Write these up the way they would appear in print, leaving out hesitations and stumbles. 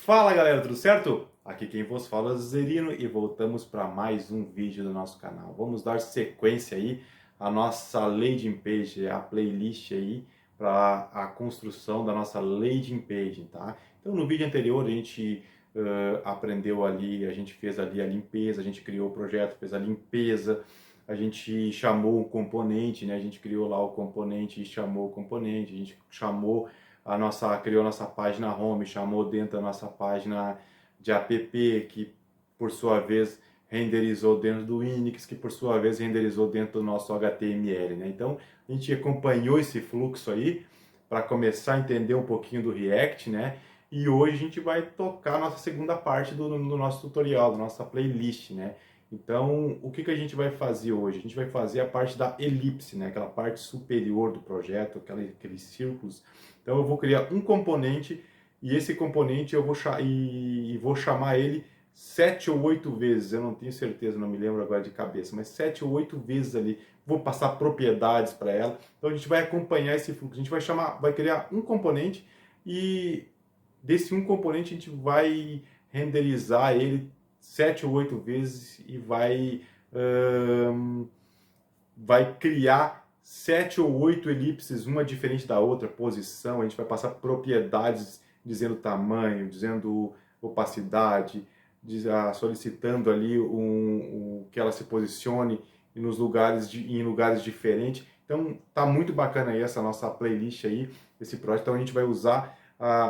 Fala galera, tudo certo? Aqui quem vos fala é o Zerino e voltamos para mais um vídeo do nosso canal. Vamos dar sequência aí à nossa landing page, a playlist aí para a construção da nossa landing page, tá? Então no vídeo anterior a gente aprendeu ali, a gente fez ali a limpeza, a gente criou o projeto, fez a limpeza, a gente chamou um componente, né? A gente criou lá o componente e chamou o componente, a gente chamou criou a nossa página home, chamou dentro da nossa página de app, que por sua vez renderizou dentro do Inix, que por sua vez renderizou dentro do nosso HTML, né? Então a gente acompanhou esse fluxo aí para começar a entender um pouquinho do React, né? E hoje a gente vai tocar a nossa segunda parte do nosso tutorial, da nossa playlist, né? Então, o que a gente vai fazer hoje? A gente vai fazer a parte da elipse, né? Aquela parte superior do projeto, aqueles círculos. Então, eu vou criar um componente e esse componente eu vou chamar ele 7 ou 8 vezes. Eu não tenho certeza, não me lembro agora de cabeça, mas 7 ou 8 vezes ali. Vou passar propriedades para ela. Então, a gente vai acompanhar esse fluxo. A gente vai criar um componente e desse um componente a gente vai renderizar ele 7 ou 8 vezes e vai criar 7 ou 8 elipses, uma diferente da outra, posição, a gente vai passar propriedades dizendo tamanho, dizendo opacidade, solicitando ali que ela se posicione em lugares diferentes. Então tá muito bacana aí essa nossa playlist aí, esse projeto. Então a gente vai usar,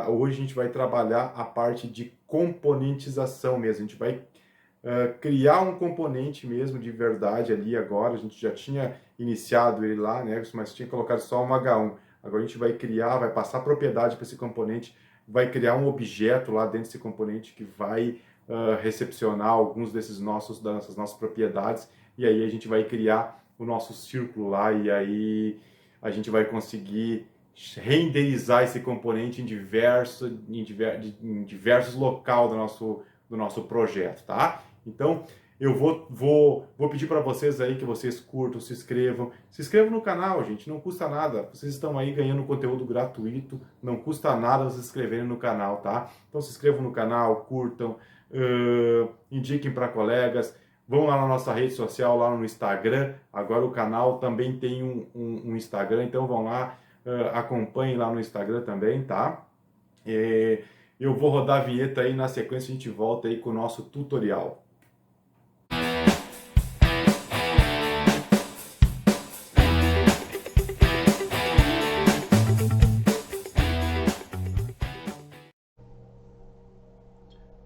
hoje a gente vai trabalhar a parte de componentização mesmo, a gente vai criar um componente mesmo de verdade ali agora. A gente já tinha iniciado ele lá, né? Mas tinha colocado só um H1. Agora a gente vai criar, vai passar propriedade para esse componente, vai criar um objeto lá dentro desse componente que vai recepcionar alguns dessas nossas propriedades, e aí a gente vai criar o nosso círculo lá, e aí a gente vai conseguir renderizar esse componente em diversos locais do nosso projeto, tá? Então, eu vou pedir para vocês aí que vocês curtam, se inscrevam no canal, gente, não custa nada. Vocês estão aí ganhando conteúdo gratuito, não custa nada vocês se inscreverem no canal, tá? Então se inscrevam no canal, curtam, indiquem para colegas, vão lá na nossa rede social, lá no Instagram. Agora o canal também tem um Instagram, então vão lá, acompanhem lá no Instagram também, tá? Eu vou rodar a vinheta aí, na sequência a gente volta aí com o nosso tutorial.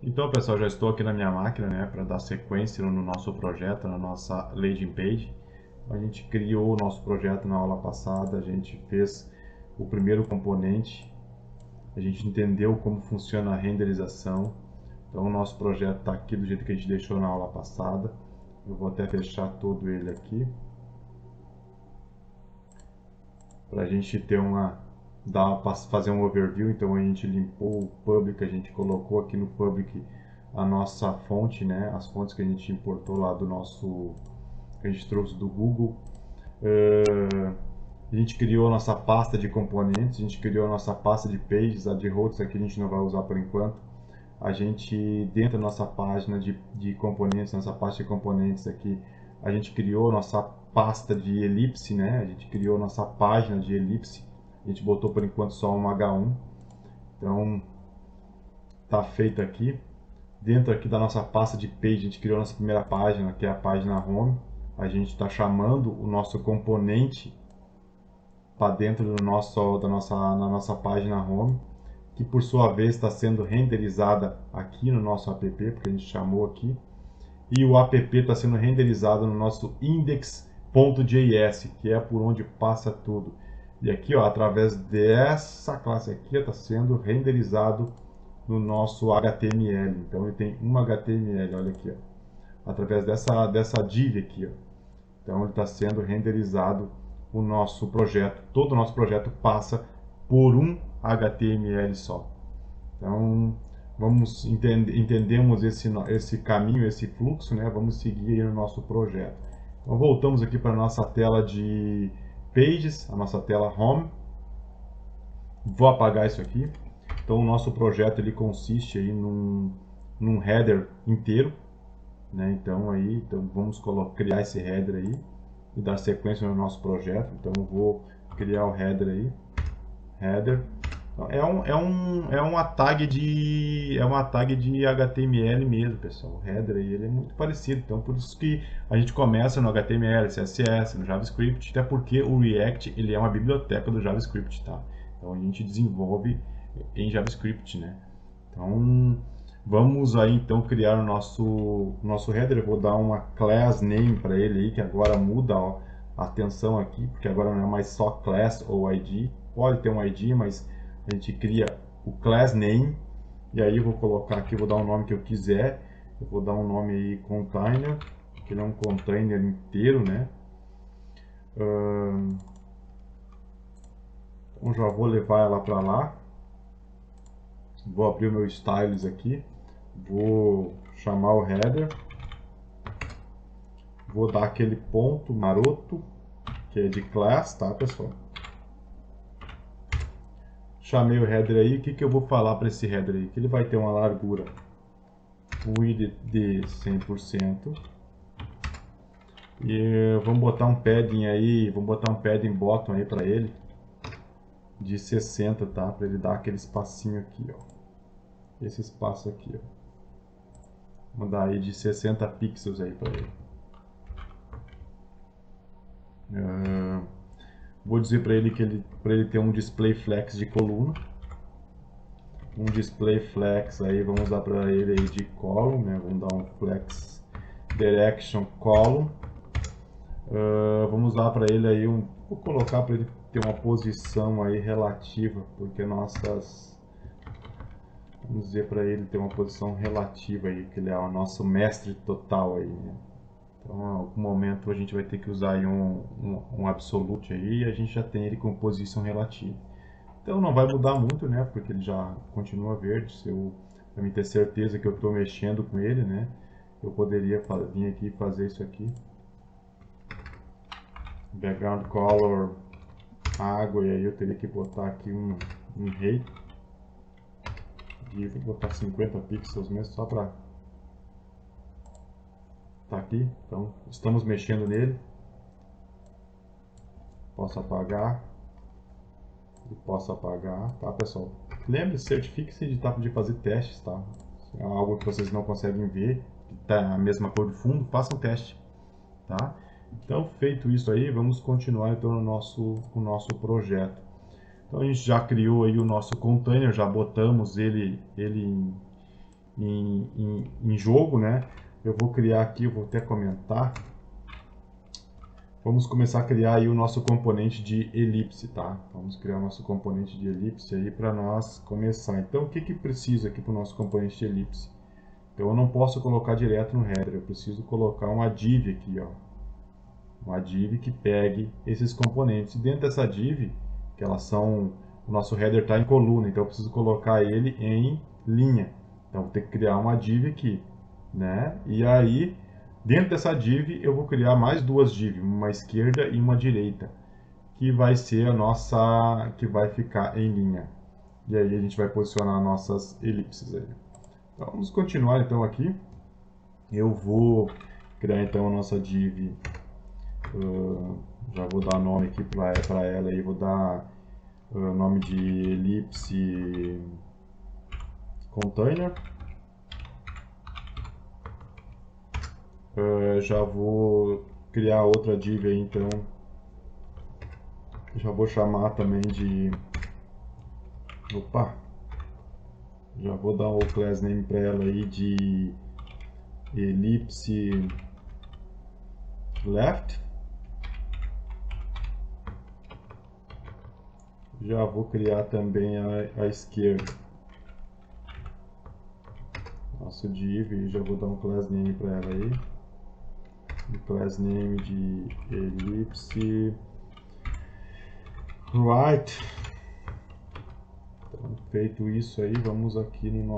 Então, pessoal, já estou aqui na minha máquina, né, para dar sequência no nosso projeto, na nossa landing page. A gente criou o nosso projeto na aula passada, a gente fez o primeiro componente, a gente entendeu como funciona a renderização. Então, o nosso projeto está aqui do jeito que a gente deixou na aula passada. Eu vou até fechar todo ele aqui, para a gente ter fazer um overview. Então a gente limpou o public, a gente colocou aqui no public a nossa fonte, né, as fontes que a gente importou lá que a gente trouxe do Google. A gente criou a nossa pasta de componentes, a gente criou a nossa pasta de pages, a de routes aqui a gente não vai usar por enquanto. A gente, dentro da nossa página de componentes, nossa pasta de componentes aqui, a gente criou nossa pasta de elipse, né? A gente criou nossa página de elipse. A gente botou por enquanto só um H1. Então, tá feito aqui. Dentro aqui da nossa pasta de page, a gente criou a nossa primeira página, que é a página home. A gente está chamando o nosso componente para dentro na nossa página home, que por sua vez está sendo renderizada aqui no nosso app, porque a gente chamou aqui. E o app está sendo renderizado no nosso index.js, que é por onde passa tudo. E aqui, ó, através dessa classe aqui, está sendo renderizado no nosso HTML. Então ele tem um HTML, olha aqui, ó, através dessa div aqui, ó. Então ele está sendo renderizado o nosso projeto. Todo o nosso projeto passa por um HTML só. Então entendemos esse caminho, esse fluxo, né? Vamos seguir no nosso projeto. Então voltamos aqui para a nossa tela de pages, a nossa tela home. Vou apagar isso aqui. Então o nosso projeto ele consiste aí num header inteiro, né? Então vamos criar esse header aí e dar sequência no nosso projeto. Então eu vou criar o header aí, header. É uma tag de HTML mesmo, pessoal. O header aí ele é muito parecido, então por isso que a gente começa no HTML, CSS, no JavaScript, até porque o React ele é uma biblioteca do JavaScript, tá? Então a gente desenvolve em JavaScript, né? Então vamos aí então criar o nosso header. Eu vou dar uma class name para ele aí, que agora muda a atenção aqui, porque agora não é mais só class ou ID. Pode ter um ID, mas a gente cria o class name, e aí eu vou colocar aqui, vou dar um nome que eu quiser. Eu vou dar um nome aí container, que ele é um container inteiro, né? Então já vou levar ela para lá. Vou abrir o meu styles aqui, vou chamar o header, vou dar aquele ponto maroto que é de class, tá, pessoal? Chamei o header aí. O que eu vou falar para esse header aí? Que ele vai ter uma largura width de 100%. E vamos botar um padding aí, vamos botar um padding bottom aí para ele de 60, tá? Para ele dar aquele espacinho aqui, ó. Esse espaço aqui, ó. Vamos dar aí de 60 pixels aí para ele. Vou dizer para ele que para ele ter um display flex de coluna. Um display flex aí, vamos dar para ele aí de column, né? Vamos dar um flex direction column. Vamos dar para ele aí vou colocar para ele ter uma posição aí relativa, porque vamos dizer para ele ter uma posição relativa aí, que ele é o nosso mestre total aí, né? Então, em algum momento a gente vai ter que usar aí um absolute aí, e a gente já tem ele com posição relativa. Então não vai mudar muito, né? Porque ele já continua verde. Para mim ter certeza que eu estou mexendo com ele, né? Eu poderia vir aqui e fazer isso aqui. Background color água, e aí eu teria que botar aqui um rei. E vou botar 50 pixels mesmo, só para tá aqui. Então estamos mexendo nele. Posso apagar. E posso apagar, tá, pessoal? Lembre-se, certifique-se de fazer testes, tá? Se é algo que vocês não conseguem ver, que tá a mesma cor de fundo, façam um teste, tá? Então, feito isso aí, vamos continuar então no nosso projeto. Então, a gente já criou aí o nosso container, já botamos ele em jogo, né? Eu vou criar aqui, eu vou até comentar. Vamos começar a criar aí o nosso componente de elipse, tá? Vamos criar o nosso componente de elipse aí para nós começar. Então, o que precisa aqui para o nosso componente de elipse? Então, eu não posso colocar direto no header, eu preciso colocar uma div aqui, ó. Uma div que pegue esses componentes. E dentro dessa div, que elas são... O nosso header está em coluna, então eu preciso colocar ele em linha. Então, vou ter que criar uma div aqui, né? E aí... Dentro dessa div eu vou criar mais duas divs, uma esquerda e uma direita, que vai ser a nossa, que vai ficar em linha. E aí a gente vai posicionar nossas elipses aí. Então vamos continuar então aqui. Eu vou criar então a nossa div, já vou dar nome aqui para ela aí, vou dar nome de elipse container. Já vou criar outra div aí, então já vou chamar também de já vou dar o class name para ela aí de ellipse left. Já vou criar também a esquerda, nosso div, e já vou dar um class name para ela aí, um class name de ellipse right. Então, feito isso aí, vamos aqui no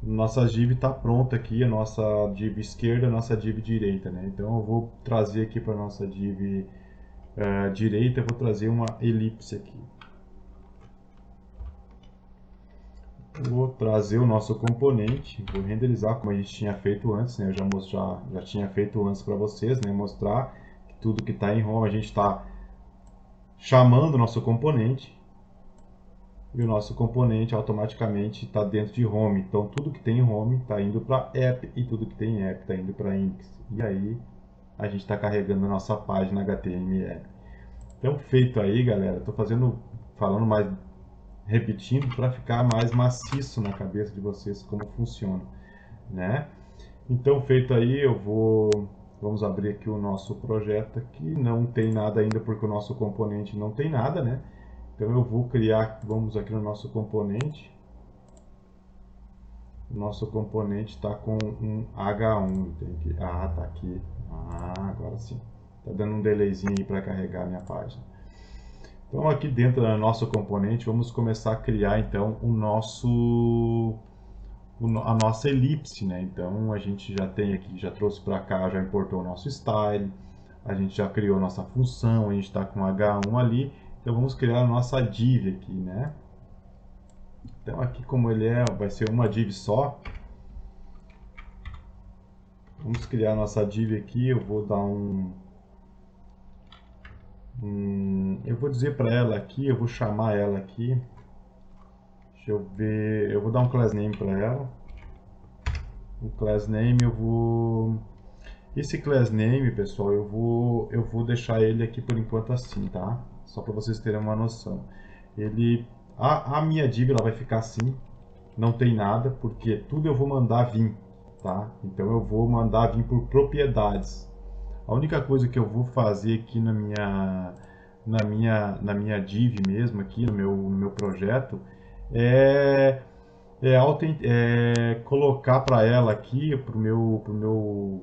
nossa div está pronta aqui, a nossa div esquerda, a nossa div direita, né? Então eu vou trazer aqui para nossa div direita, eu vou trazer uma elipse aqui. Vou trazer o nosso componente, vou renderizar como a gente tinha feito antes, né? Eu já tinha feito antes para vocês, né? Mostrar que tudo que está em Home a gente está chamando o nosso componente e o nosso componente automaticamente está dentro de Home. Então tudo que tem em Home está indo para App e tudo que tem em App está indo para Index. E aí a gente está carregando a nossa página HTML. Então feito aí, galera, estou falando mais repetindo para ficar mais maciço na cabeça de vocês como funciona, né? Então feito aí, vamos abrir aqui o nosso projeto aqui, não tem nada ainda porque o nosso componente não tem nada, né? Então eu vou criar, vamos aqui no nosso componente, o nosso componente está com um H1, tá aqui, agora sim, tá dando um delayzinho aí para carregar a minha página. Então aqui dentro do nosso componente vamos começar a criar então a nossa elipse, né? Então a gente já tem aqui, já trouxe para cá, já importou o nosso style, a gente já criou a nossa função, a gente está com H1 ali, então vamos criar a nossa div aqui, né? Então aqui como ele vai ser uma div só, vamos criar a nossa div aqui, eu vou dar eu vou dizer para ela aqui, eu vou chamar ela aqui, deixa eu ver, eu vou dar um class name para ela. O class name esse class name, pessoal, eu vou deixar ele aqui por enquanto assim, tá? Só para vocês terem uma noção. A minha div ela vai ficar assim, não tem nada, porque tudo eu vou mandar vir, tá? Então eu vou mandar vir por propriedades. A única coisa que eu vou fazer aqui na minha div mesmo, aqui no meu projeto, é colocar para ela aqui, pro meu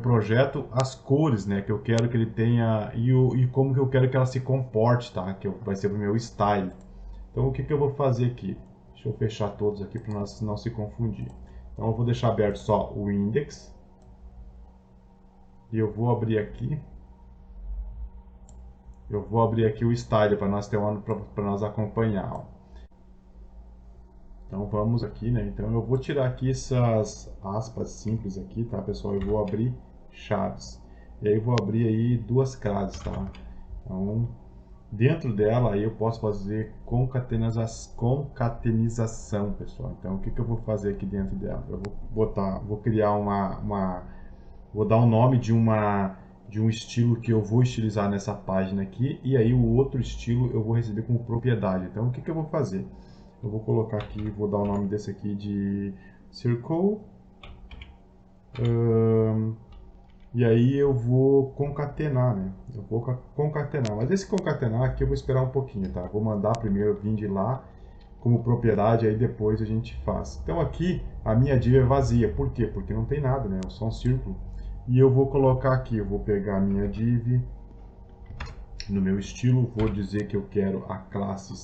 projeto, as cores, né, que eu quero que ele tenha e como que eu quero que ela se comporte, tá? Que vai ser o meu style. Então o que que eu vou fazer aqui? Deixa eu fechar todos aqui para nós não se confundir. Então eu vou deixar aberto só o index e eu vou abrir aqui. Eu vou abrir aqui o style para nós ter para nós acompanhar. Ó. Então vamos aqui, né? Então eu vou tirar aqui essas aspas simples aqui, tá, pessoal? Eu vou abrir chaves. E aí eu vou abrir aí duas classes, tá? Então, dentro dela aí eu posso fazer concatenização, pessoal. Então o que que eu vou fazer aqui dentro dela? Eu vou criar vou dar o nome de um estilo que eu vou estilizar nessa página aqui, e aí o outro estilo eu vou receber como propriedade. Então o que que eu vou fazer? Eu vou colocar aqui, vou dar o nome desse aqui de Circle. E aí eu vou concatenar, né? Eu vou concatenar. Mas esse concatenar aqui eu vou esperar um pouquinho, tá? Vou mandar primeiro vir de lá como propriedade, aí depois a gente faz. Então aqui a minha div é vazia. Por quê? Porque não tem nada, né? É só um círculo. E eu vou colocar aqui, eu vou pegar a minha div no meu estilo, vou dizer que eu quero a classe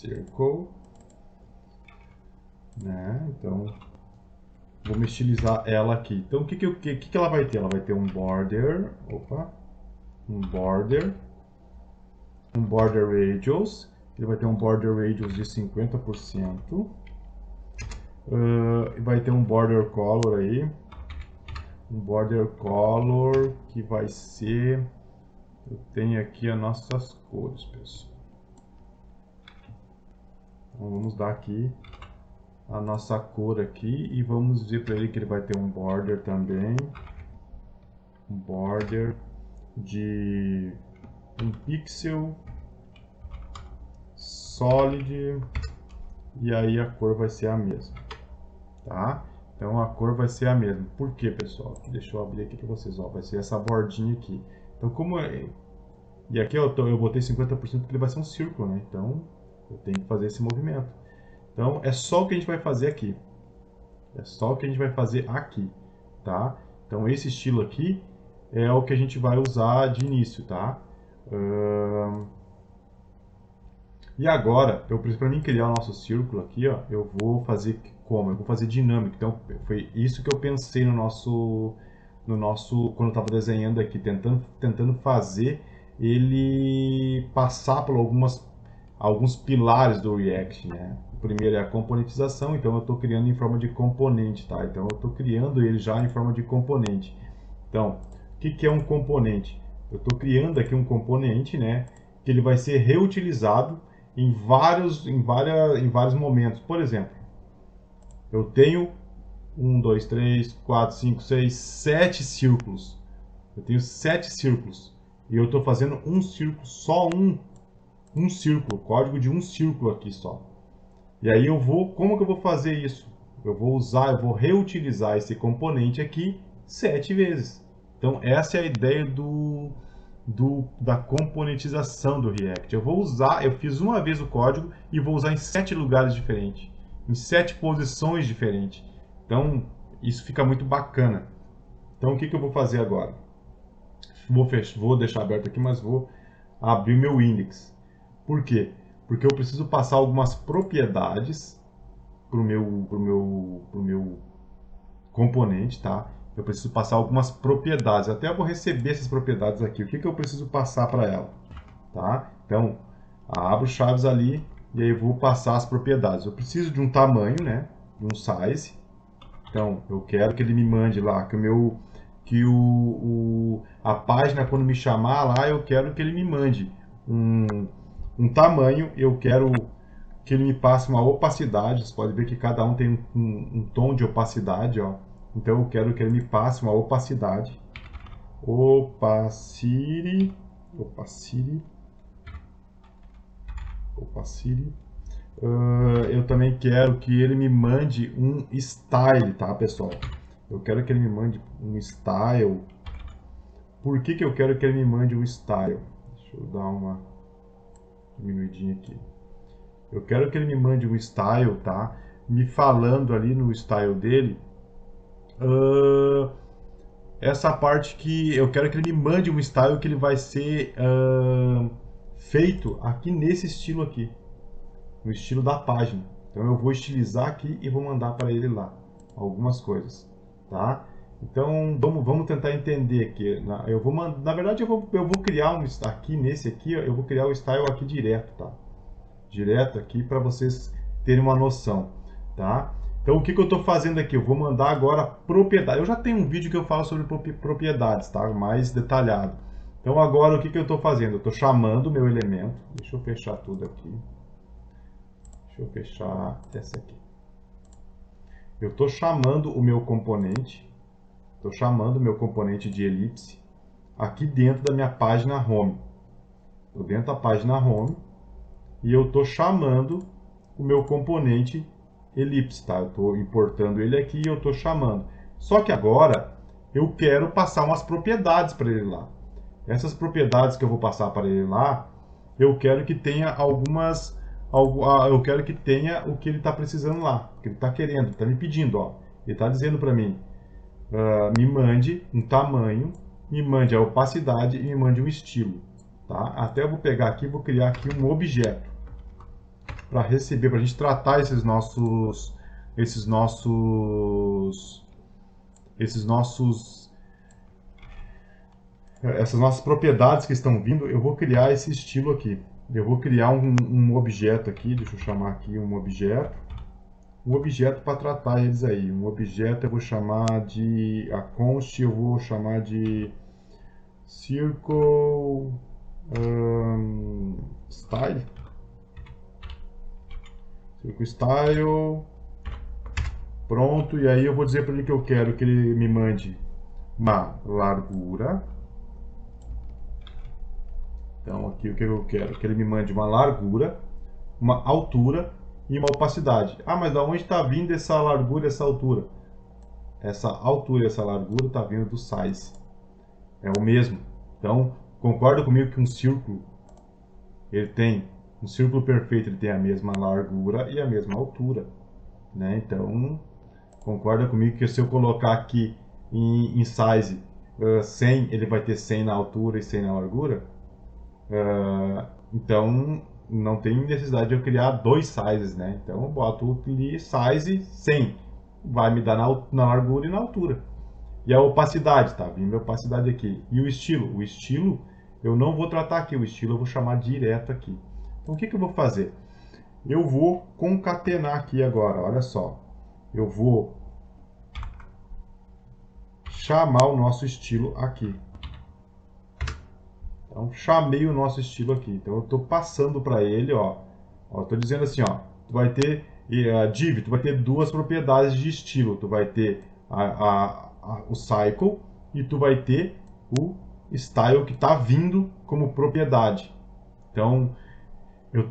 Circle, né? Então vou me estilizar ela aqui. Então o que ela vai ter? Ela vai ter um border, um border radius, ele vai ter um border radius de 50%, vai ter um border color aí, um border color que vai ser, eu tenho aqui as nossas cores, pessoal. Então vamos dar aqui a nossa cor aqui e vamos dizer para ele que ele vai ter um border também, um border de 1 pixel solid, e aí a cor vai ser a mesma, tá? Então a cor vai ser a mesma. Por quê, pessoal? Deixa eu abrir aqui para vocês, ó, vai ser essa bordinha aqui. Então como e aqui eu botei 50% porque ele vai ser um círculo, né? Então eu tenho que fazer esse movimento. Então é só o que a gente vai fazer aqui. É só o que a gente vai fazer aqui, tá? Então esse estilo aqui é o que a gente vai usar de início, tá? E agora, para mim criar o nosso círculo aqui, ó, eu vou fazer como? Eu vou fazer dinâmico. Então foi isso que eu pensei no nosso quando eu estava desenhando aqui, tentando fazer ele passar por alguns pilares do React, né? O primeiro é a componentização, então eu estou criando em forma de componente, tá? Então eu estou criando ele já em forma de componente. Então, o que é um componente? Eu estou criando aqui um componente, né? Que ele vai ser reutilizado em vários momentos. Por exemplo, eu tenho 1, 2, 3, 4, 5, 6, 7 círculos. Eu tenho 7 círculos. E eu estou fazendo um círculo, só um círculo, código de um círculo aqui só. E aí como que eu vou fazer isso? Eu vou reutilizar esse componente aqui 7 vezes. Então essa é a ideia da componentização do React. Eu fiz uma vez o código e vou usar em 7 lugares diferentes, em 7 posições diferentes. Então isso fica muito bacana. Então o que eu vou fazer agora? Vou deixar aberto aqui, mas vou abrir meu index. Por quê? Porque eu preciso passar algumas propriedades para o meu componente, tá? Eu preciso passar algumas propriedades. Até eu vou receber essas propriedades aqui. O que eu preciso passar para ela, tá? Então, abro chaves ali e aí eu vou passar as propriedades. Eu preciso de um tamanho, né? De um size. Então, eu quero que ele me mande lá a página, quando me chamar lá, eu quero que ele me mande um tamanho. Eu quero que ele me passe uma opacidade. Você pode ver que cada um tem um tom de opacidade, ó. Então eu quero que ele me passe uma opacidade. Opacity. Eu também quero que ele me mande um style, tá, pessoal? Eu quero que ele me mande um style. Por que eu quero que ele me mande um style? Deixa eu dar uma diminuidinha aqui. Eu quero que ele me mande um style, tá? Me falando ali no style dele. Essa parte que eu quero que ele me mande um style que ele vai ser feito aqui nesse estilo aqui. No estilo da página. Então eu vou estilizar aqui e vou mandar para ele lá algumas coisas, tá? Então vamos tentar entender aqui. Na verdade eu vou criar aqui nesse aqui, eu vou criar o style aqui direto, tá? Direto aqui para vocês terem uma noção, tá? Então o que eu estou fazendo aqui? Eu vou mandar agora propriedade. Eu já tenho um vídeo que eu falo sobre propriedades, tá? Mais detalhado. Então agora o que eu estou fazendo? Eu estou chamando o meu elemento. Deixa eu fechar tudo aqui. Deixa eu fechar essa aqui. Eu estou chamando o meu componente. Estou chamando o meu componente de elipse aqui dentro da minha página home. Estou dentro da página home e eu estou chamando o meu componente elipse, tá? Eu estou importando ele aqui e eu estou chamando. Só que agora eu quero passar umas propriedades para ele lá. Essas propriedades que eu vou passar para ele lá, eu quero que tenha eu quero que tenha o que ele está precisando lá, o que ele está querendo, está me pedindo, ó. Ele está dizendo para mim, me mande um tamanho, me mande a opacidade e me mande um estilo, tá? Até eu vou pegar aqui e vou criar aqui um objeto para receber, para a gente tratar essas nossas propriedades que estão vindo. Eu vou criar esse estilo aqui. Eu vou criar um objeto aqui, deixa eu chamar aqui um objeto para tratar eles aí. Um objeto eu vou chamar de a const, eu vou chamar de circle style. Circle style. Pronto, e aí eu vou dizer para ele que eu quero que ele me mande uma largura. Então aqui o que eu quero? Que ele me mande uma largura, uma altura e uma opacidade. Ah, mas da onde está vindo essa largura e essa altura? Essa altura e essa largura está vindo do size. É o mesmo. Então, concorda comigo que um círculo perfeito, ele tem a mesma largura e a mesma altura, né? Então, concorda comigo que se eu colocar aqui em size 100, ele vai ter 100 na altura e 100 na largura? Então não tem necessidade de eu criar dois sizes, né? Então eu boto ali size 100, vai me dar na largura e na altura. E a opacidade, tá? Vindo a opacidade aqui. E o estilo eu não vou tratar aqui, o estilo eu vou chamar direto aqui. Então o que eu vou fazer? eu vou concatenar aqui agora, olha só. Eu vou chamar o nosso estilo aqui. Então, chamei o nosso estilo aqui. Então, eu estou passando para ele, ó. Estou dizendo assim, ó. Tu vai ter div, tu vai ter duas propriedades de estilo. Tu vai ter o cycle e tu vai ter o style que está vindo como propriedade. Então,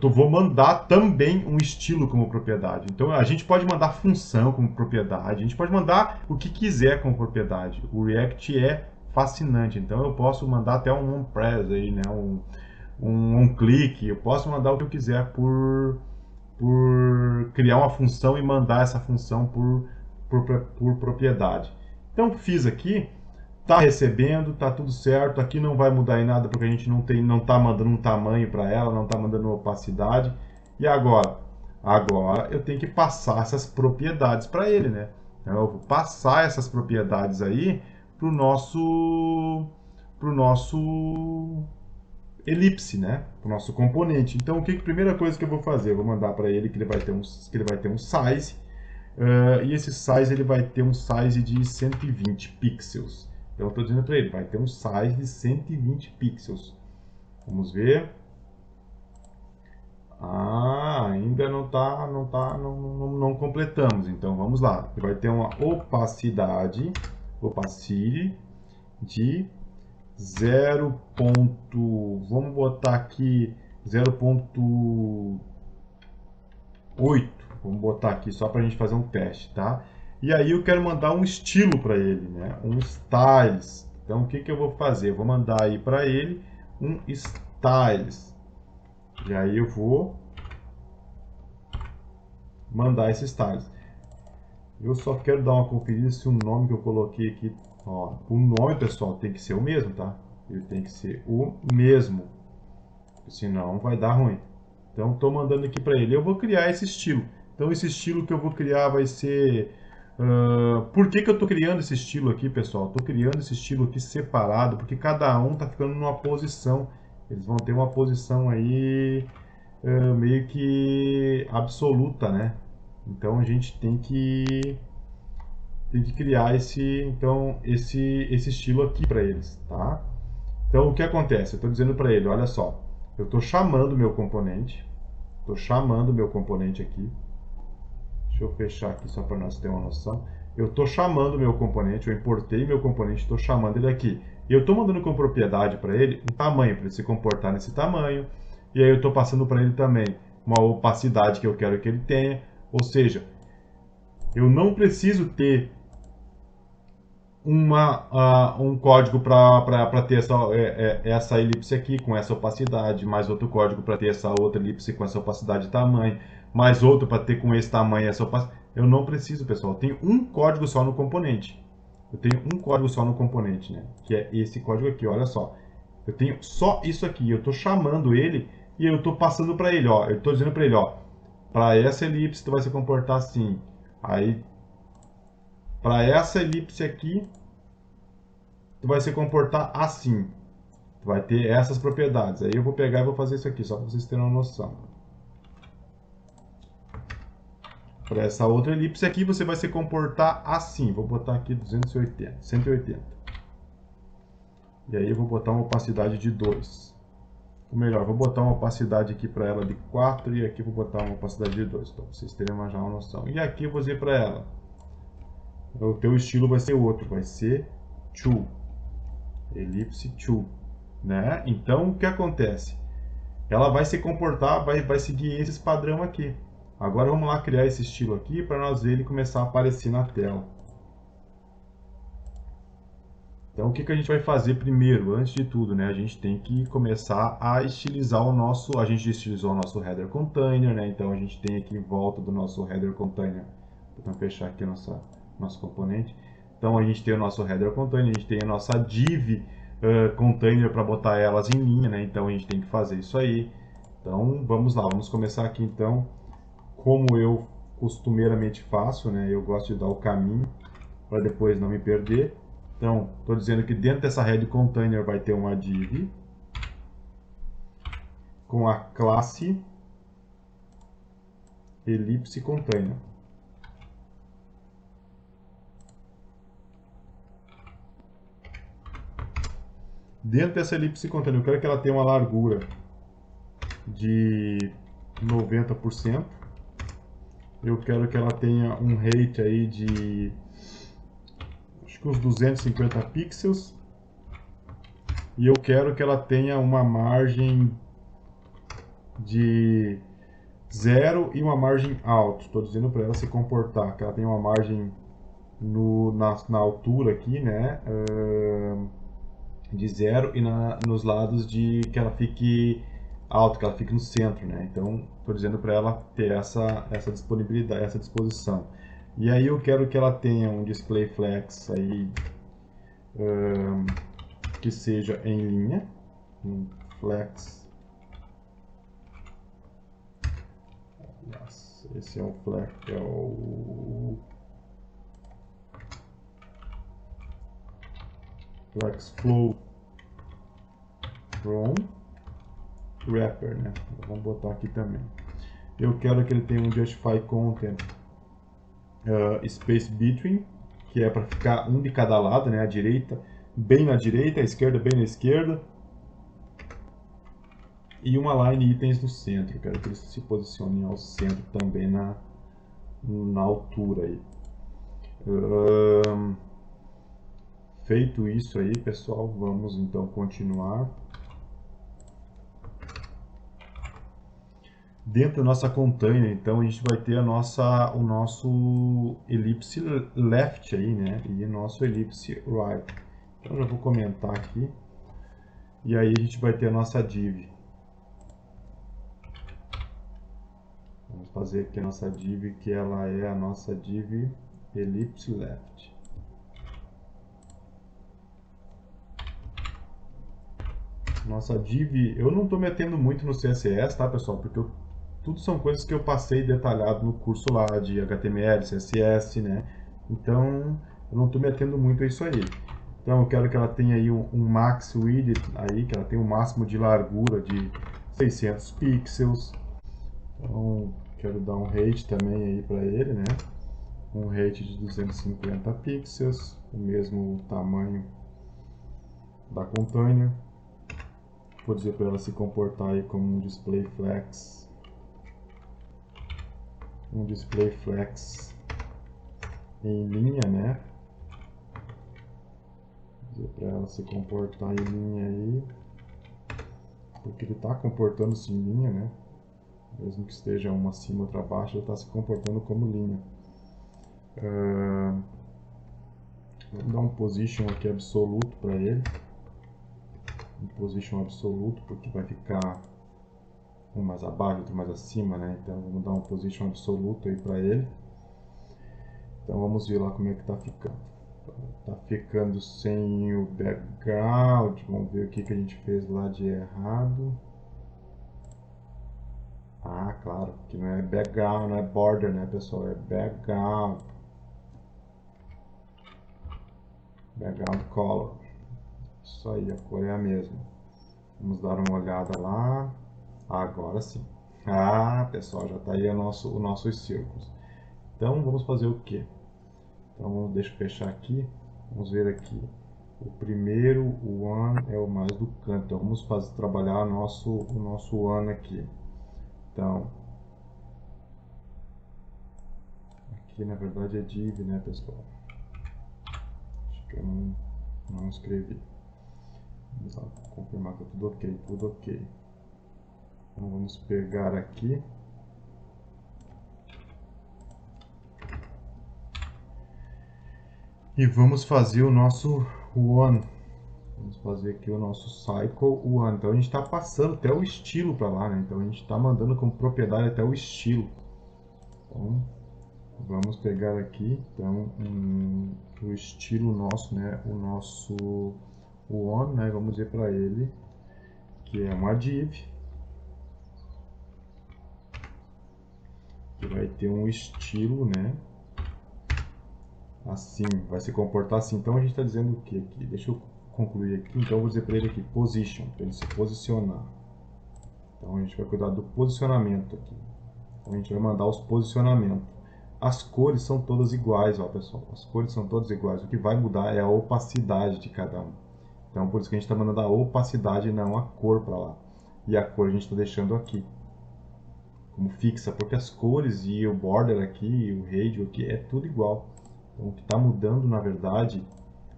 vou mandar também um estilo como propriedade. Então, a gente pode mandar função como propriedade, a gente pode mandar o que quiser como propriedade. O React é fascinante, então eu posso mandar até um onPress aí, né? um onClick, eu posso mandar o que eu quiser por criar uma função e mandar essa função por propriedade. Então, fiz aqui. Tá recebendo, tá tudo certo. Aqui não vai mudar em nada porque a gente não tá mandando um tamanho para ela, não tá mandando opacidade. E agora? Agora eu tenho que passar essas propriedades para ele, né? Então eu vou passar essas propriedades aí pro nosso elipse, né? Pro nosso componente. Então a primeira coisa que eu vou fazer? Eu vou mandar para ele que ele vai ter um size. E esse size ele vai ter um size de 120 pixels. Então eu estou dizendo para ele, vai ter um size de 120 pixels. Vamos ver. Ainda não completamos. Então vamos lá. Ele vai ter uma opacity de 0. Vamos botar aqui 0.8. Vamos botar aqui só para a gente fazer um teste, tá? E aí eu quero mandar um estilo para ele, né? Um styles. Então o que eu vou fazer? Eu vou mandar aí para ele um styles. E aí eu vou mandar esse styles. Eu só quero dar uma conferida se o nome que eu coloquei aqui, ó, o nome, pessoal, tem que ser o mesmo, tá? Ele tem que ser o mesmo, senão vai dar ruim. Então estou mandando aqui para ele. Eu vou criar esse estilo. Então esse estilo que eu vou criar vai ser... por que eu estou criando esse estilo aqui, pessoal? Estou criando esse estilo aqui separado, porque cada um está ficando numa posição. Eles vão ter uma posição aí meio que absoluta, né? Então a gente tem que criar esse estilo aqui para eles, tá? Então o que acontece? Eu estou dizendo para ele, olha só, eu estou chamando o meu componente. Estou chamando o meu componente aqui. Deixa eu fechar aqui só para nós ter uma noção. Eu estou chamando o meu componente, eu importei meu componente, estou chamando ele aqui. E eu estou mandando como propriedade para ele um tamanho, para ele se comportar nesse tamanho. E aí eu estou passando para ele também uma opacidade que eu quero que ele tenha. Ou seja, eu não preciso ter um código para ter essa elipse aqui com essa opacidade, mais outro código para ter essa outra elipse com essa opacidade e tamanho, mais outro para ter com esse tamanho e essa opacidade. Eu não preciso, pessoal. Eu tenho um código só no componente. Eu tenho um código só no componente, né? Que é esse código aqui, olha só. Eu tenho só isso aqui. Eu estou chamando ele e eu estou passando para ele, ó. Eu estou dizendo para ele, ó. Para essa elipse tu vai se comportar assim. Aí para essa elipse aqui, tu vai se comportar assim. Tu vai ter essas propriedades. Aí eu vou pegar e vou fazer isso aqui, só para vocês terem uma noção. Para essa outra elipse aqui, você vai se comportar assim. Vou botar aqui 280, 180. E aí eu vou botar uma opacidade de 2. Ou melhor, vou botar uma opacidade aqui para ela de 4 e aqui vou botar uma opacidade de 2, para vocês terem já uma noção. E aqui eu vou dizer para ela, o teu estilo vai ser outro, vai ser to, elipse to, né? Então o que acontece? Ela vai se comportar, vai seguir esse padrão aqui. Agora vamos lá criar esse estilo aqui para nós ver ele começar a aparecer na tela. Então o que a gente vai fazer primeiro, antes de tudo, né? A gente tem que começar a estilizar o nosso, a gente estilizou o nosso header container, né? Então a gente tem aqui em volta do nosso header container, vamos fechar aqui nosso componente. Então a gente tem o nosso header container, a gente tem a nossa div container para botar elas em linha, né? Então a gente tem que fazer isso aí. Então vamos lá, vamos começar aqui então, como eu costumeiramente faço, né? Eu gosto de dar o caminho para depois não me perder. Então, estou dizendo que dentro dessa head container vai ter uma div com a classe elipse container. Dentro dessa elipse container, eu quero que ela tenha uma largura de 90%. Eu quero que ela tenha um rate aí de, acho que uns 250 pixels. E eu quero que ela tenha uma margem de 0 e uma margem alta. Estou dizendo para ela se comportar, que ela tenha uma margem na altura aqui, né? De 0 e nos lados de que ela fique alto, que ela fique no centro, né? Então, estou dizendo para ela ter essa disponibilidade, essa disposição. E aí eu quero que ela tenha um display flex aí que seja em linha, um flex. Esse é o flex, é o flex flow from wrapper, né? Vamos botar aqui também. Eu quero que ele tenha um justify content space between, que é para ficar um de cada lado, né? A direita bem na direita, a esquerda bem na esquerda. E uma line itens no centro. Quero que eles se posicionem ao centro também na altura aí. Feito isso aí, pessoal, vamos então continuar. Dentro da nossa container, então, a gente vai ter o nosso elipse left aí, né? E o nosso elipse right. Então, eu já vou comentar aqui. E aí a gente vai ter a nossa div. Vamos fazer aqui a nossa div, que ela é a nossa div ellipse left. Nossa div, eu não estou metendo muito no CSS, tá, pessoal? Porque tudo são coisas que eu passei detalhado no curso lá de HTML, CSS, né? Então, eu não estou metendo muito a isso aí. Então, eu quero que ela tenha aí um max width aí, que ela tenha um máximo de largura de 600 pixels. Então, quero dar um rate também aí para ele, né? Um rate de 250 pixels, o mesmo tamanho da container. Vou dizer para ela se comportar aí como um display flex. Um display flex em linha, né? Vou dizer para ela se comportar em linha aí. Porque ele está comportando-se em linha, né? Mesmo que esteja uma acima ou outra abaixo, ele está se comportando como linha. Vamos dar um position aqui absoluto para ele. Um position absoluto, porque vai ficar um mais abaixo, outro mais acima, né? Então vamos dar um position absoluto aí para ele. Então vamos ver lá como é que tá ficando. Tá ficando sem o background. Vamos ver o que a gente fez lá de errado. Ah, claro, que não é background, não é border, né, pessoal? É background. Background color. Isso aí, a cor é a mesma. Vamos dar uma olhada lá. Agora sim. Ah, pessoal, já está aí os nossos círculos. Então, vamos fazer o quê? Então, deixa eu fechar aqui. Vamos ver aqui. O primeiro, o one, é o mais do canto. Então, vamos trabalhar o nosso one aqui. Então, aqui na verdade é div, né, pessoal? Acho que eu não escrevi. Vamos lá, confirmar que tá tudo ok, tudo ok. Então, vamos pegar aqui. E vamos fazer o nosso one. Vamos fazer aqui o nosso cycle one. Então a gente está passando até o estilo para lá, né? Então a gente está mandando como propriedade até o estilo. Então vamos pegar aqui, então o estilo nosso, né? O nosso one, né? Vamos dizer para ele que é uma div que vai ter um estilo, né? Assim, vai se comportar assim. Então a gente está dizendo o que aqui? Deixa eu concluir aqui. Então eu vou dizer para ele aqui position, para ele se posicionar. Então a gente vai cuidar do posicionamento aqui. Então a gente vai mandar os posicionamentos. As cores são todas iguais, ó, pessoal. As cores são todas iguais. O que vai mudar é a opacidade de cada um. Então por isso que a gente está mandando a opacidade e não a cor para lá. E a cor a gente está deixando aqui como fixa, porque as cores e o border aqui, e o radio aqui, é tudo igual. Então o que está mudando, na verdade,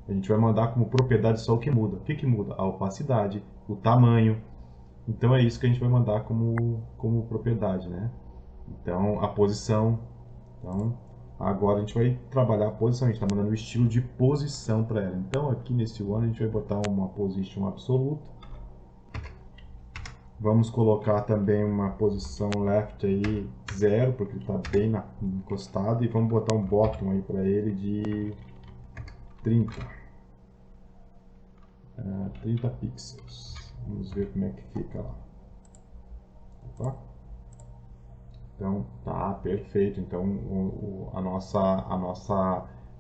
a gente vai mandar como propriedade só o que muda. O que muda? A opacidade, o tamanho. Então é isso que a gente vai mandar como propriedade, né? Então a posição. Então agora a gente vai trabalhar a posição. A gente está mandando o estilo de posição para ela. Então aqui nesse one a gente vai botar uma position absoluta. Vamos colocar também uma posição left aí 0, porque ele está bem encostado. E vamos botar um bottom aí para ele de 30. 30 pixels. Vamos ver como é que fica lá. Opa. Então tá perfeito. Então o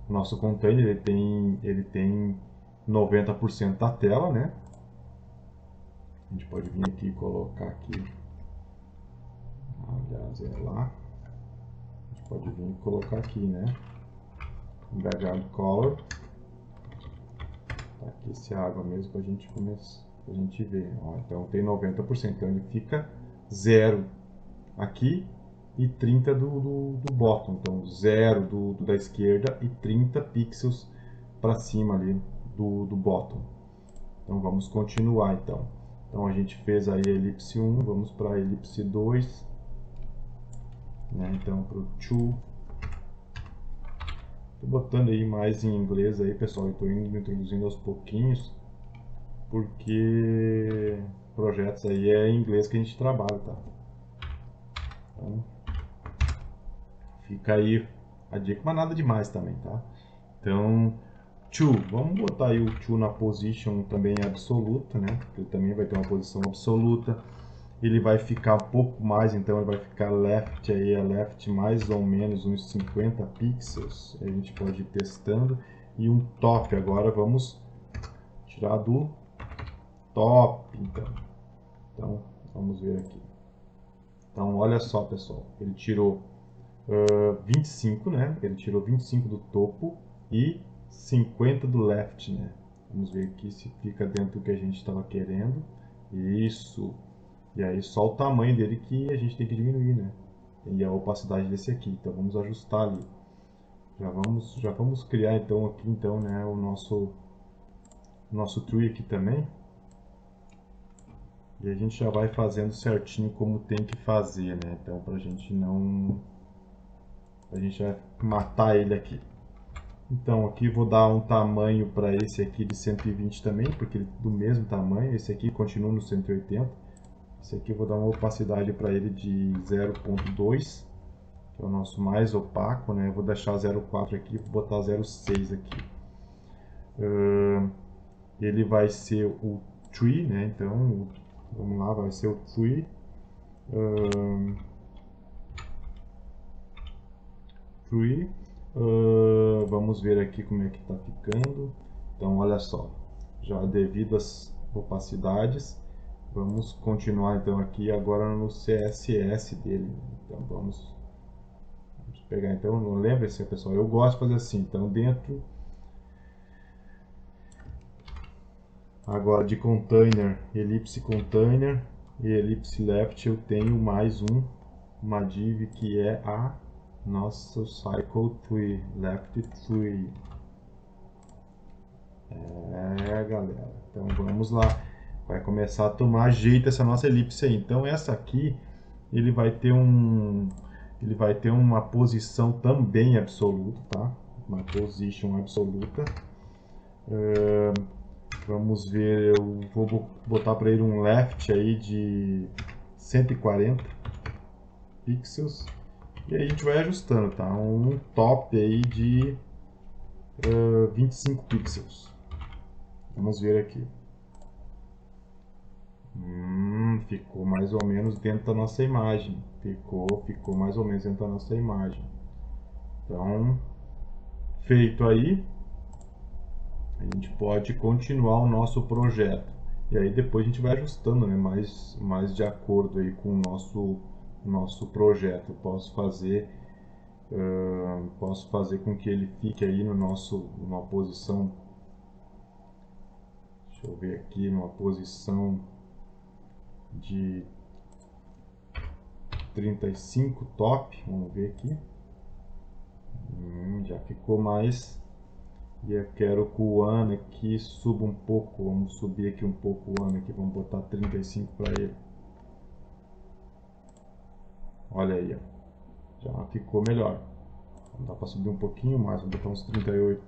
nosso container ele tem 90% da tela, né? A gente pode vir aqui e colocar aqui, aliás, é lá. A gente pode vir e colocar aqui, né? Background color. Tá aqui esse água mesmo para a gente começar, pra gente ver. Ó, então tem 90%, então ele fica 0 aqui e 30 do bottom. Então 0 da esquerda e 30 pixels para cima ali do bottom. Então vamos continuar então. Então a gente fez aí a elipse 1, vamos para a elipse 2, né? Então para o 2. Estou botando aí mais em inglês aí, pessoal, estou indo introduzindo aos pouquinhos, porque projetos aí é em inglês que a gente trabalha, tá? Então, fica aí a dica, mas nada demais também, tá? Então, 2, vamos botar aí o 2 na position também absoluta, né? Ele também vai ter uma posição absoluta. Ele vai ficar um pouco mais, então ele vai ficar left aí, a left mais ou menos uns 50 pixels. A gente pode ir testando. E um top, agora vamos tirar do top, então vamos ver aqui. Então olha só, pessoal, ele tirou 25, né? Ele tirou 25 do topo e 50 do left, né? Vamos ver aqui se fica dentro do que a gente estava querendo. Isso. E aí só o tamanho dele que a gente tem que diminuir, né? E a opacidade desse aqui. Então vamos ajustar ali. Já vamos criar então aqui então, né, o nosso tree aqui também. E a gente já vai fazendo certinho como tem que fazer, né? Então pra gente não, a gente vai matar ele aqui. Então aqui vou dar um tamanho para esse aqui de 120 também, porque ele é do mesmo tamanho. Esse aqui continua no 180. Esse aqui eu vou dar uma opacidade para ele de 0.2, que é o nosso mais opaco, né? Eu vou deixar 0.4 aqui e vou botar 0.6 aqui. Ele vai ser o tree, né? Então, vamos lá, vai ser o tree. Vamos ver aqui como é que está ficando. Então, olha só, já devido às opacidades, vamos continuar então aqui agora no CSS dele. Então vamos pegar, então lembre-se, pessoal, eu gosto de fazer assim. Então dentro agora de container, ellipse container e ellipse left, eu tenho mais uma div que é a nossa cycle tree, left tree. Galera, então vamos lá. Vai começar a tomar jeito essa nossa elipse aí. Então essa aqui, ele vai ter uma posição também absoluta, tá? Uma position absoluta. Vamos ver, eu vou botar para ele um left aí de 140 pixels. E aí a gente vai ajustando, tá? Um top aí de 25 pixels. Vamos ver aqui. Ficou mais ou menos dentro da nossa imagem. Ficou mais ou menos dentro da nossa imagem. Então, feito aí, a gente pode continuar o nosso projeto. E aí depois a gente vai ajustando, né, mais de acordo aí com o nosso projeto. Posso fazer com que ele fique aí numa posição, deixa eu ver aqui, numa posição de 35 top, vamos ver aqui. Já ficou mais. E eu quero que o ano aqui suba um pouco, vamos subir aqui um pouco o ano aqui, vamos botar 35 para ele. Olha aí, ó. Já ficou melhor. Dá para subir um pouquinho mais, vou botar uns 38.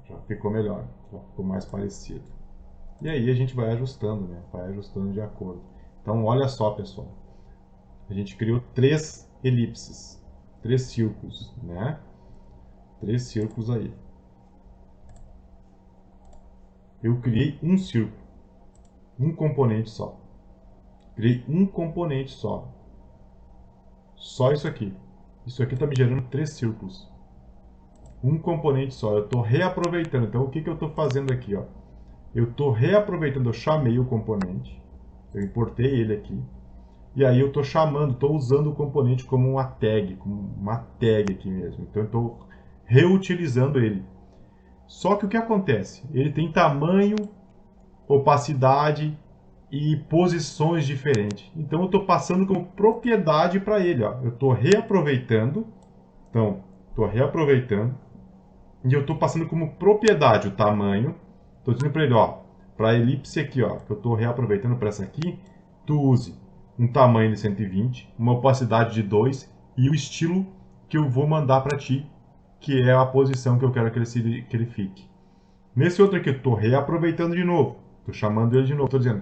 Já ficou melhor, já ficou mais parecido. E aí a gente vai ajustando, né? Vai ajustando de acordo. Então olha só, pessoal. A gente criou 3 elipses, 3 círculos, né? 3 círculos aí. Eu criei um círculo, um componente só. Criei um componente só. Só isso aqui. Isso aqui está me gerando 3 círculos. Um componente só. Eu estou reaproveitando. Então, o que eu estou fazendo aqui? Ó? Eu estou reaproveitando. Eu chamei o componente. Eu importei ele aqui. E aí eu estou chamando, estou usando o componente como uma tag aqui mesmo. Então, eu estou reutilizando ele. Só que o que acontece? Ele tem tamanho, opacidade e posições diferentes. Então eu estou passando como propriedade para ele. Ó. Eu estou reaproveitando. Então, estou reaproveitando. E eu estou passando como propriedade o tamanho. Estou dizendo para ele, ó, para a elipse aqui, ó, que eu estou reaproveitando para essa aqui, tu use um tamanho de 120, uma opacidade de 2 e o estilo que eu vou mandar para ti, que é a posição que eu quero que ele fique. Nesse outro aqui, eu estou reaproveitando de novo. Estou chamando ele de novo. Estou dizendo,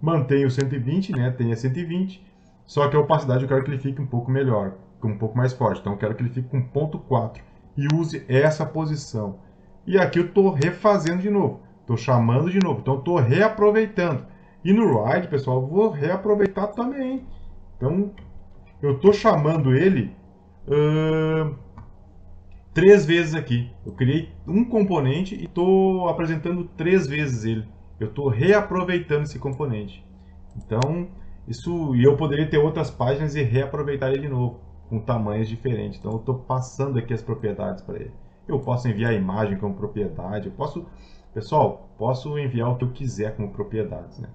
mantenha o 120, né? Tenha 120, só que a opacidade eu quero que ele fique um pouco melhor, um pouco mais forte. Então eu quero que ele fique com 0.4 e use essa posição. E aqui eu estou refazendo de novo. Estou chamando de novo. Então eu estou reaproveitando. E no ride, pessoal, eu vou reaproveitar também. Então eu estou chamando ele 3 vezes aqui. Eu criei um componente e estou apresentando 3 vezes ele. Eu estou reaproveitando esse componente. Então, e eu poderia ter outras páginas e reaproveitar ele de novo, com tamanhos diferentes. Então, eu estou passando aqui as propriedades para ele. Eu posso enviar a imagem como propriedade. Pessoal, posso enviar o que eu quiser como propriedades, né?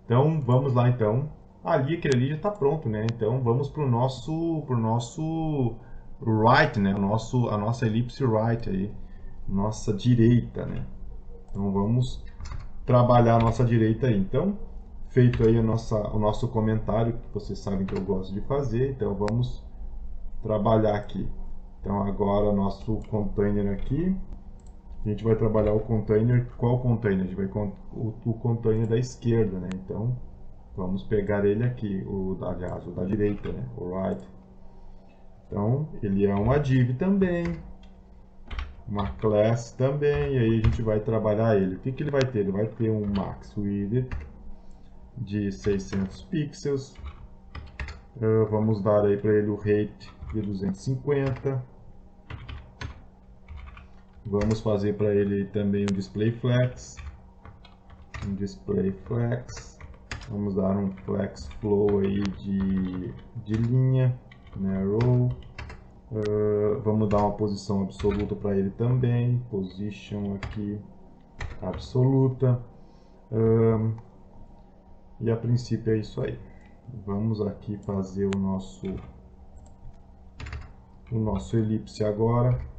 Então, vamos lá então. Aquele ali já está pronto, né? Então, vamos para o nosso right, né? A nossa elipse right aí, nossa direita, né? Então, vamos trabalhar a nossa direita aí. Então, feito aí o nosso comentário, que vocês sabem que eu gosto de fazer, então vamos trabalhar aqui. Então, agora o nosso container aqui, a gente vai trabalhar o container. Qual container? A gente vai o container da esquerda, né? Então, vamos pegar ele aqui, aliás, o da direita, né? O right. Então, ele é uma div também, uma class também, e aí a gente vai trabalhar ele. O que ele vai ter? Ele vai ter um max width de 600 pixels. Vamos dar aí para ele o rate de 250. Vamos fazer para ele também um display flex. Vamos dar um flex flow aí de linha, né, row. Vamos dar uma posição absoluta para ele também, position aqui absoluta. E a princípio é isso aí. Vamos aqui fazer o nosso elipse agora.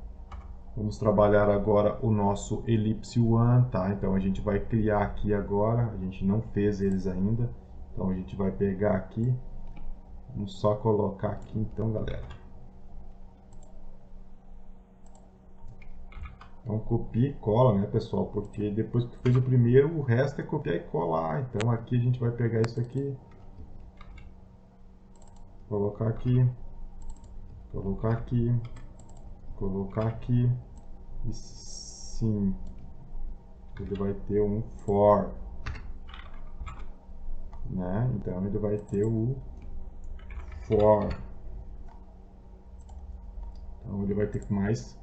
Vamos trabalhar agora o nosso elipse one, tá? Então a gente vai criar aqui agora, a gente não fez eles ainda. Então a gente vai pegar aqui, vamos só colocar aqui então, galera. Então copia e cola, né, pessoal? Porque depois que fez o primeiro, o resto é copiar e colar. Então aqui a gente vai pegar isso aqui, colocar aqui, colocar aqui, colocar aqui. E sim, ele vai ter um for, né? Então ele vai ter o for. Então ele vai ter mais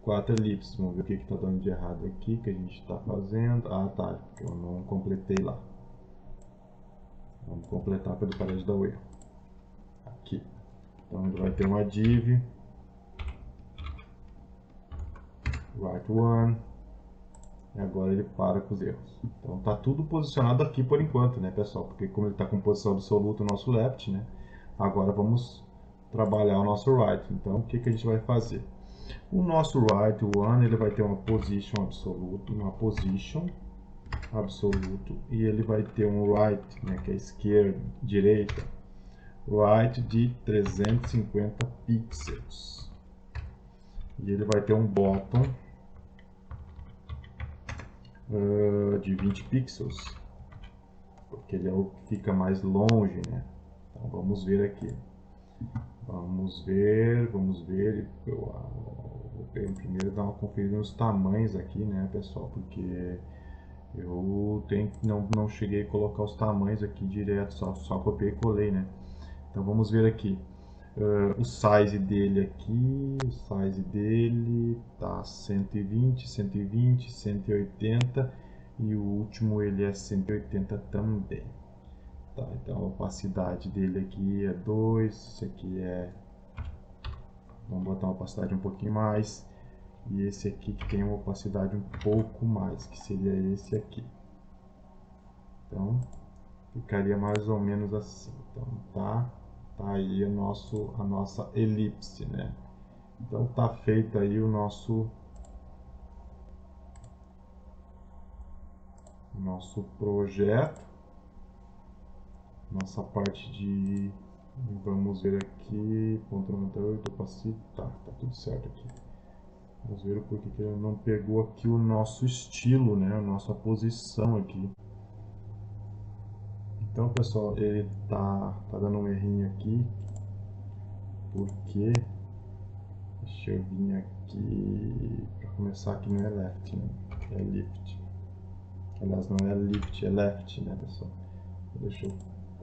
4 elipses. Vamos ver o que está dando de errado aqui, que a gente está fazendo. Ah, tá, eu não completei lá. Vamos completar para ele parar de dar o erro. Aqui. Então ele vai ter uma div write one e agora ele para com os erros. Então tá tudo posicionado aqui por enquanto, né, pessoal? Porque como ele está com posição absoluta o nosso left, né? Agora vamos trabalhar o nosso right. Então o que que a gente vai fazer? O nosso write one ele vai ter uma position absoluto, e ele vai ter um right, né, que é esquerda, direita, right de 350 pixels. E ele vai ter um bottom de 20 pixels, porque ele é o que fica mais longe, né? Então vamos ver aqui. Vamos ver. Eu vou primeiro dar uma conferida nos tamanhos aqui, né, pessoal? Porque eu não cheguei a colocar os tamanhos aqui direto, só copiei e colei, né? Então vamos ver aqui. O size dele aqui, o size dele tá 120, 120, 180 e o último ele é 180 também. Tá, então a opacidade dele aqui é 2, esse aqui é... Vamos botar uma opacidade um pouquinho mais. E esse aqui que tem uma opacidade um pouco mais, que seria esse aqui. Então ficaria mais ou menos assim. Então tá aí a nossa elipse, né? Então tá feito aí o nosso projeto, nossa parte de, vamos ver aqui, ponto 98, opacidade, tá tudo certo aqui. Vamos ver o porquê que ele não pegou aqui o nosso estilo, né? A nossa posição aqui. Então, pessoal, ele tá dando um errinho aqui, porque deixa eu vir aqui para começar, aqui não é left, né? É lift. Aliás, não é lift, é left, né, pessoal? Deixa eu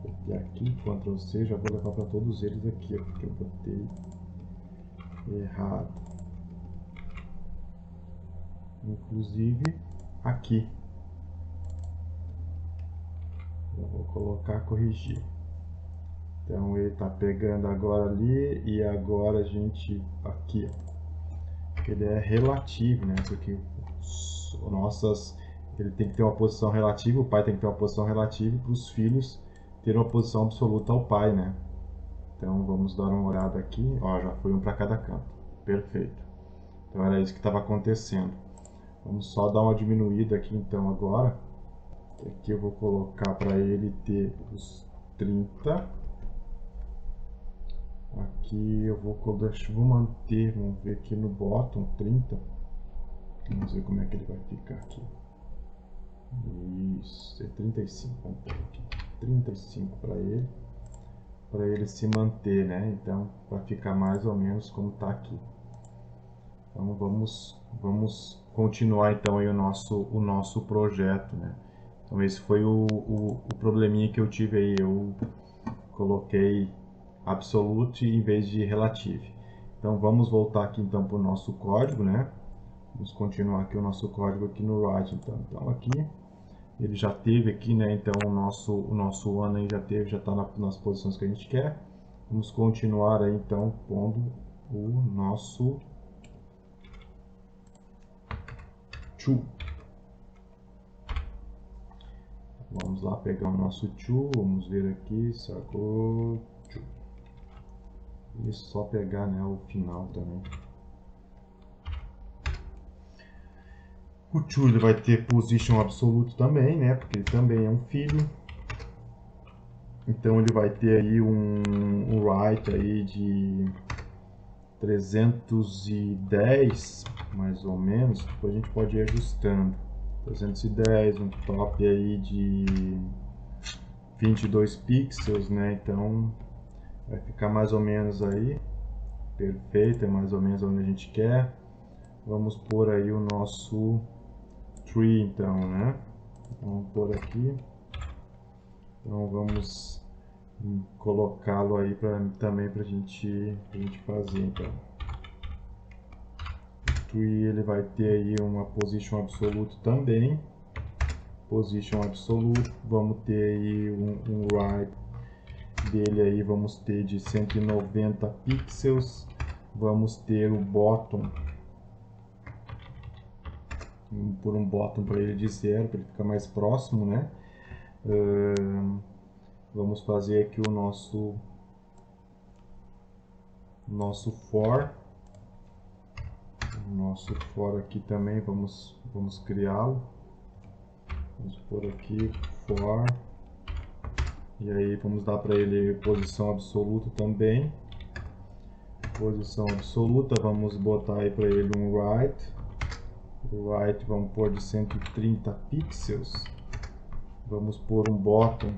copiar aqui, Ctrl C, já vou levar para todos eles aqui, ó, porque eu botei errado. Inclusive aqui. Eu vou colocar corrigir. Então ele está pegando agora ali e agora a gente aqui, ó. Ele é relativo, né? Isso aqui, ele tem que ter uma posição relativa, o pai tem que ter uma posição relativa para os filhos terem uma posição absoluta ao pai, né? Então vamos dar uma olhada aqui, ó, já foi um para cada canto, perfeito. Então era isso que estava acontecendo. Vamos só dar uma diminuída aqui então agora. Aqui eu vou colocar para ele ter os 30. Aqui eu vou manter, vamos ver aqui no bottom 30. Vamos ver como é que ele vai ficar aqui. Isso, é 35, vamos pôr aqui. 35 para ele se manter, né? Então, para ficar mais ou menos como está aqui. Então vamos continuar então aí o nosso projeto, né? Então esse foi o probleminha que eu tive aí, eu coloquei absolute em vez de relative. Então vamos voltar aqui então para o nosso código, né? Vamos continuar aqui o nosso código aqui no write, então aqui ele já teve aqui, né? Então o nosso one aí já está nas posições que a gente quer. Vamos continuar aí então pondo o nosso to. Vamos lá pegar o nosso to, vamos ver aqui, circle to. E só pegar, né, o final também. O to ele vai ter position absoluto também, né, porque ele também é um filho. Então ele vai ter aí um write aí de 310, mais ou menos. Depois a gente pode ir ajustando. 310, um top aí de 22 pixels, né? Então vai ficar mais ou menos aí. Perfeito, é mais ou menos onde a gente quer. Vamos pôr aí o nosso tree, então, né? Vamos pôr aqui. Então vamos colocá-lo aí também para a gente fazer, então. O tree ele vai ter aí uma position absoluto também. position absolute, vamos ter aí um right dele aí, vamos ter de 190 pixels, vamos ter o bottom, vamos pôr um bottom para ele de 0, para ele ficar mais próximo, né? Vamos fazer aqui o nosso for. O nosso for aqui também, vamos criá-lo. Vamos pôr aqui for. E aí vamos dar para ele posição absoluta também. Posição absoluta, vamos botar aí para ele um right. O right vamos pôr de 130 pixels. Vamos pôr um bottom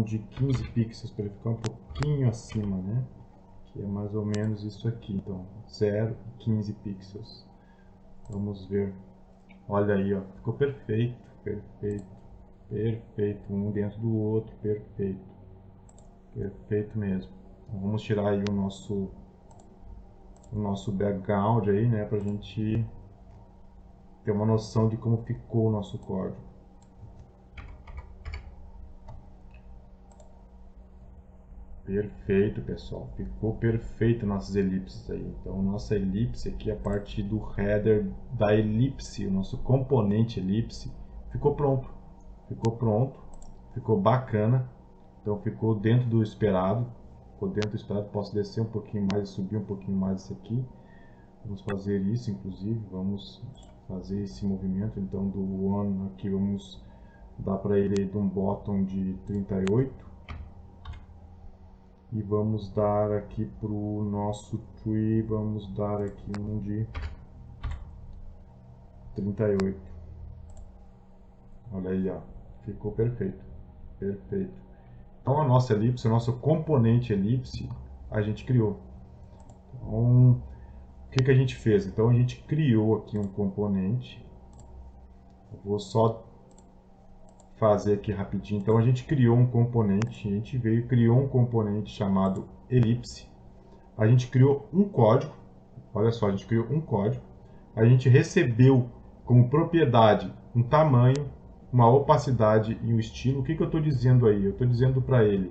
de 15 pixels para ele ficar um pouquinho acima, né? Que é mais ou menos isso aqui. Então 0 e 15 pixels. Vamos ver. Olha aí, ó, ficou perfeito, perfeito, perfeito, um dentro do outro, perfeito, perfeito mesmo. Então, vamos tirar aí o nosso background aí, né, pra gente ter uma noção de como ficou o nosso código. Perfeito, pessoal. Ficou perfeito nossas elipses aí. Então, nossa elipse aqui, a parte do header da elipse, o nosso componente elipse, ficou pronto. Ficou pronto. Ficou bacana. Então, ficou dentro do esperado. Ficou dentro do esperado. Posso descer um pouquinho mais e subir um pouquinho mais isso aqui. Vamos fazer isso, inclusive. Vamos fazer esse movimento. Então, do one aqui, vamos dar para ele de um bottom de 38. E vamos dar aqui para o nosso tree, vamos dar aqui um de 38. Olha aí, ó, ficou perfeito, perfeito. Então a nossa elipse, o nosso componente elipse, a gente criou. Então, o que a gente fez? Então a gente criou aqui um componente. Eu vou só fazer aqui rapidinho. Então a gente criou um componente, a gente veio e criou um componente chamado elipse. A gente criou um código, olha só, a gente criou um código. A gente recebeu como propriedade um tamanho, uma opacidade e um estilo. O que eu estou dizendo aí? Eu estou dizendo para ele,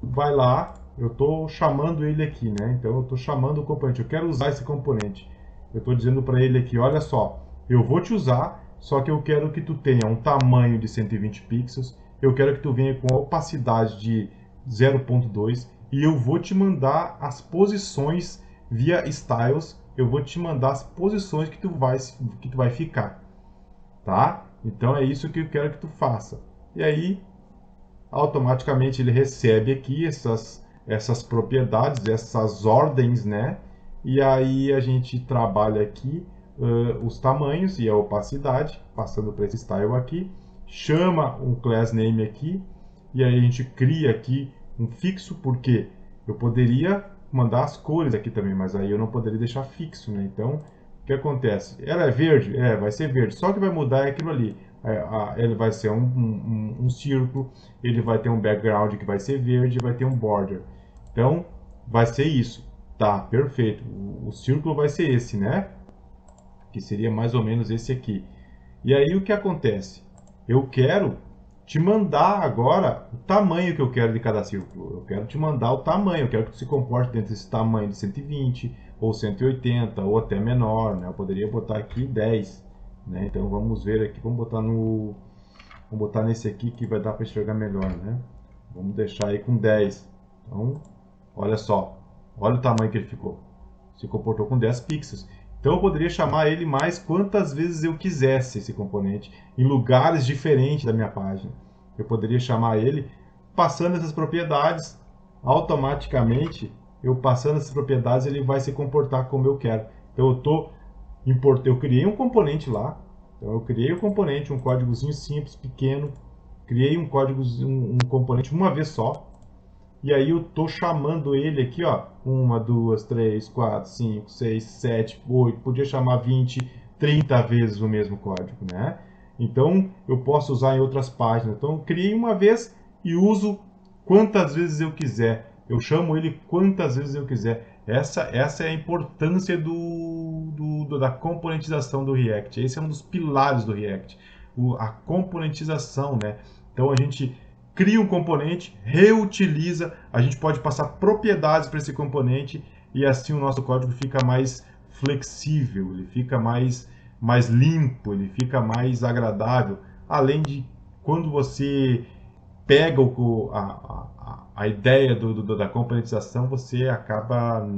vai lá, eu estou chamando ele aqui, né? Então eu estou chamando o componente, eu quero usar esse componente. Eu estou dizendo para ele aqui, olha só, eu vou te usar, só que eu quero que tu tenha um tamanho de 120 pixels, eu quero que tu venha com a opacidade de 0.2 e eu vou te mandar as posições via styles, eu vou te mandar as posições que tu vai ficar, tá? Então é isso que eu quero que tu faça. E aí, automaticamente ele recebe aqui essas propriedades, essas ordens, né? E aí a gente trabalha aqui os tamanhos e a opacidade, passando para esse style aqui, chama um class name aqui, e aí a gente cria aqui um fixo, porque eu poderia mandar as cores aqui também, mas aí eu não poderia deixar fixo, né? Então, o que acontece? Ela é verde? É, vai ser verde, só que vai mudar aquilo ali. Ele vai ser um círculo, ele vai ter um background que vai ser verde, vai ter um border. Então, vai ser isso. Tá, perfeito. O círculo vai ser esse, né? Que seria mais ou menos esse aqui. E aí o que acontece? Eu quero te mandar agora o tamanho que eu quero de cada círculo. Eu quero te mandar o tamanho, eu quero que tu se comporte dentro desse tamanho de 120, ou 180, ou até menor, né? Eu poderia botar aqui 10, né? Então vamos ver aqui, vamos botar nesse aqui que vai dar para enxergar melhor, né? Vamos deixar aí com 10. Então, olha só, olha o tamanho que ele ficou. Se comportou com 10 pixels. Então eu poderia chamar ele mais quantas vezes eu quisesse, esse componente, em lugares diferentes da minha página. Eu poderia chamar ele passando essas propriedades, automaticamente, eu passando essas propriedades, ele vai se comportar como eu quero. Então eu criei um componente lá, então eu criei o componente, um códigozinho simples, pequeno, criei um componente uma vez só, e aí eu tô chamando ele aqui, ó, 1, 2, 3, 4, 5, 6, 7, 8, podia chamar 20, 30 vezes o mesmo código, né? Então eu posso usar em outras páginas. Então eu criei uma vez e uso quantas vezes eu quiser. Eu chamo ele quantas vezes eu quiser. Essa é a importância da componentização do React. Esse é um dos pilares do React, a componentização, né? Então a gente cria um componente, reutiliza, a gente pode passar propriedades para esse componente e assim o nosso código fica mais flexível, ele fica mais limpo, ele fica mais agradável. Além de quando você pega a ideia da componentização, você acaba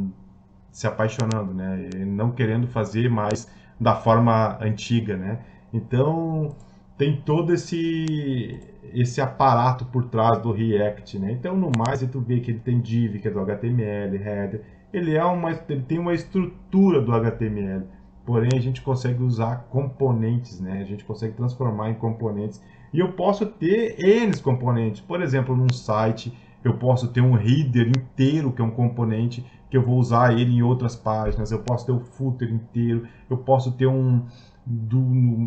se apaixonando, né? E não querendo fazer mais da forma antiga, né? Então tem todo esse aparato por trás do React, né? Então no mais tu vê que ele tem div, que é do HTML, header, ele tem uma estrutura do HTML, porém a gente consegue usar componentes, né? A gente consegue transformar em componentes e eu posso ter N componentes. Por exemplo, num site eu posso ter um header inteiro, que é um componente que eu vou usar ele em outras páginas. Eu posso ter o footer inteiro, eu posso ter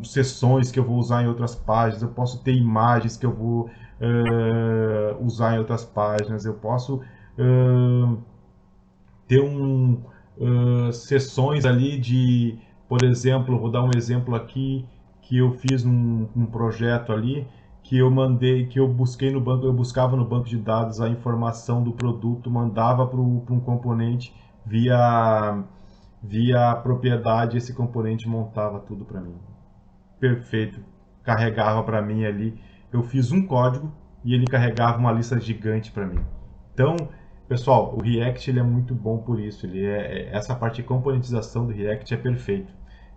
sessões que eu vou usar em outras páginas, eu posso ter imagens que eu vou usar em outras páginas, eu posso ter sessões ali de, por exemplo, vou dar um exemplo aqui que eu fiz um projeto ali que eu mandei, que eu busquei no banco, eu buscava no banco de dados a informação do produto, mandava para um componente via propriedade, esse componente montava tudo para mim. Perfeito. Carregava para mim ali. Eu fiz um código e ele carregava uma lista gigante para mim. Então, pessoal, o React ele é muito bom por isso. Essa parte de componentização do React é perfeito.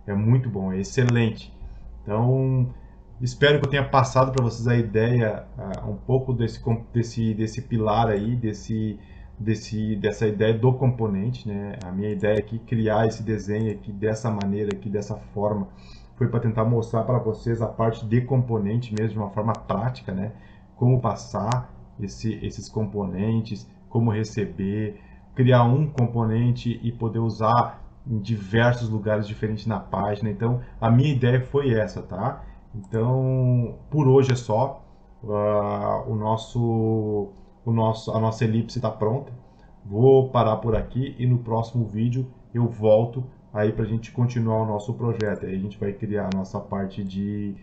É muito bom, é excelente. Então, espero que eu tenha passado para vocês a ideia, um pouco desse pilar aí, dessa ideia do componente, né? A minha ideia aqui, criar esse desenho aqui dessa maneira, aqui dessa forma, foi para tentar mostrar para vocês a parte de componente mesmo, de uma forma prática, né? Como passar esses componentes, como receber, criar um componente e poder usar em diversos lugares diferentes na página. Então, a minha ideia foi essa, tá? Então, por hoje é só. A nossa elipse está pronta. Vou parar por aqui e no próximo vídeo eu volto aí para a gente continuar o nosso projeto. Aí a gente vai criar a nossa parte de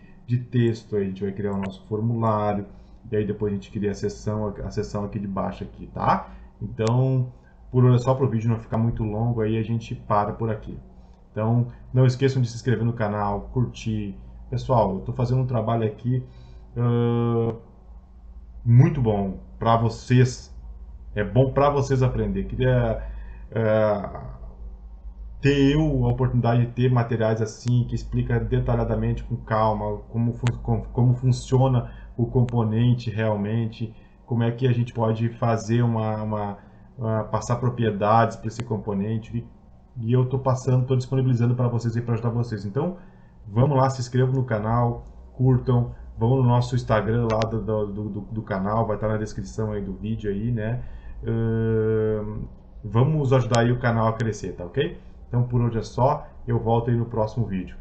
texto, aí a gente vai criar o nosso formulário, e aí depois a gente cria a sessão aqui de baixo aqui, tá? Então, por hoje é só para o vídeo não ficar muito longo, aí a gente para por aqui. Então, não esqueçam de se inscrever no canal, curtir. Pessoal, eu estou fazendo um trabalho aqui muito bom para vocês. É bom para vocês aprender. Queria ter a oportunidade de ter materiais assim, que explica detalhadamente, com calma, como funciona o componente realmente, como é que a gente pode fazer passar propriedades para esse componente. E eu estou disponibilizando para vocês e para ajudar vocês. Então, vamos lá, se inscrevam no canal, curtam, vão no nosso Instagram lá do canal, vai estar na descrição aí do vídeo aí, né? Vamos ajudar aí o canal a crescer, tá ok? Então por hoje é só, eu volto aí no próximo vídeo.